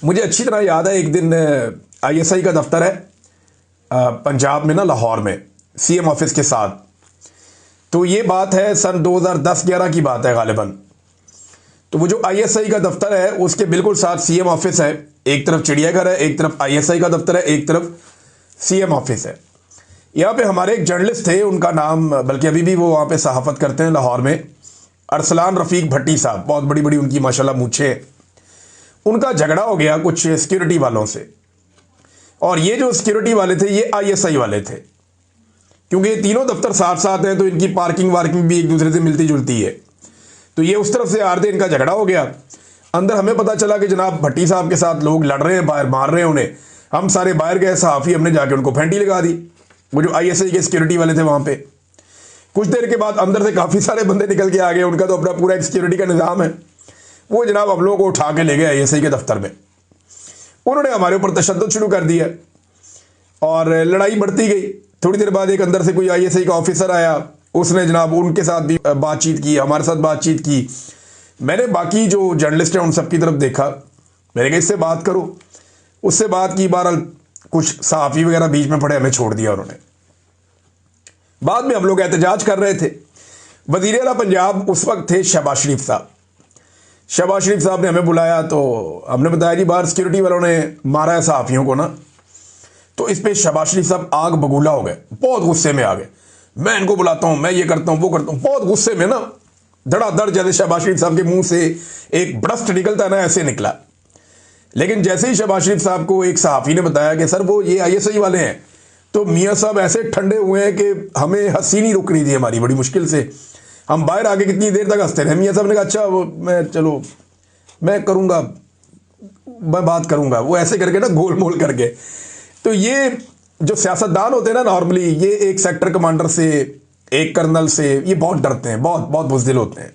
मुझे अच्छी तरह याद है, एक दिन आईएसआई का दफ्तर है पंजाब में ना, लाहौर में, सीएम ऑफिस के साथ। तो ये बात है सन 2010-11 की बात है गालिबन। तो वो जो आईएसआई का दफ्तर है उसके बिल्कुल साथ सीएम ऑफिस है। एक तरफ चिड़ियाघर है, एक तरफ आईएसआई का दफ्तर है, एक तरफ सीएम ऑफिस है। यहाँ पे हमारे एक जर्नलिस्ट थे, उनका नाम, बल्कि अभी भी वो वहाँ पे सहाफ़त करते हैं लाहौर में, अरसलान रफ़ीक भट्टी साहब। बहुत बड़ी बड़ी उनकी माशाल्लाह मूछें। उनका झगड़ा हो गया कुछ सिक्योरिटी वालों से, और ये जो सिक्योरिटी वाले थे ये आईएसआई वाले थे। क्योंकि ये तीनों दफ्तर साथ साथ हैं तो इनकी पार्किंग वार्किंग भी एक दूसरे से मिलती जुलती है। तो ये उस तरफ से आ रहे थे, इनका झगड़ा हो गया। अंदर हमें पता चला कि जनाब भट्टी साहब के साथ लोग लड़ रहे हैं, बाहर मार रहे हैं उन्हें। हम सारे बाहर गए, सहाफ़ी हमने जाके उनको फेंटी लगा दी, वो जो आईएसआई के सिक्योरिटी वाले थे वहाँ पे। कुछ देर के बाद अंदर से काफ़ी सारे बंदे निकल के आ गए, उनका तो अपना पूरा एक सिक्योरिटी का निज़ाम है। वो जनाब हम लोगों को उठा के ले गए आईएसआई के दफ्तर में। उन्होंने हमारे ऊपर तशद्दुद शुरू कर दिया और लड़ाई बढ़ती गई। थोड़ी देर बाद एक अंदर से कोई आईएसआई का ऑफिसर आया, उसने जनाब उनके साथ भी बातचीत की, हमारे साथ बातचीत की। मैंने बाकी जो जर्नलिस्ट हैं उन सब की तरफ देखा, मैंने कहा इससे बात करो। उससे बात की, बहरहाल कुछ सहाफ़ी वगैरह बीच में पड़े, हमें छोड़ दिया उन्होंने। बाद में हम लोग एहतजाज कर रहे थे। वज़ीर आला पंजाब उस वक्त थे शहबाज शरीफ साहब। शहबाज शरीफ साहब ने हमें बुलाया तो हमने बताया जी बाहर सिक्योरिटी वालों ने मारा है सहाफ़ियों को ना। तो इस पे शहबाज शरीफ साहब आग बगूला हो गए, बहुत गुस्से में आ गए। मैं इनको बुलाता हूँ, मैं ये करता हूँ, वो करता हूँ, बहुत गुस्से में ना, धड़ाधड़। जैसे शहबाज शरीफ साहब के मुंह से एक ब्रस्ट निकलता है ना, ऐसे निकला। लेकिन जैसे ही शहबाज शरीफ साहब को एक सहाफ़ी ने बताया कि सर वो ये आईएसआई वाले हैं, तो मियाँ साहब ऐसे ठंडे हुए हैं कि हमें हंसी नहीं रुक रही थी हमारी, बड़ी मुश्किल से हम बाहर आके कितनी देर तक हंसते रहे। मियाँ साहब ने कहा अच्छा वो मैं करूँगा, मैं बात करूँगा, वो ऐसे करके ना गोल मोल करके। तो ये जो सियासतदान होते हैं ना, नॉर्मली ये एक सेक्टर कमांडर से, एक कर्नल से, ये बहुत डरते हैं, बहुत बहुत बुज़दिल होते हैं।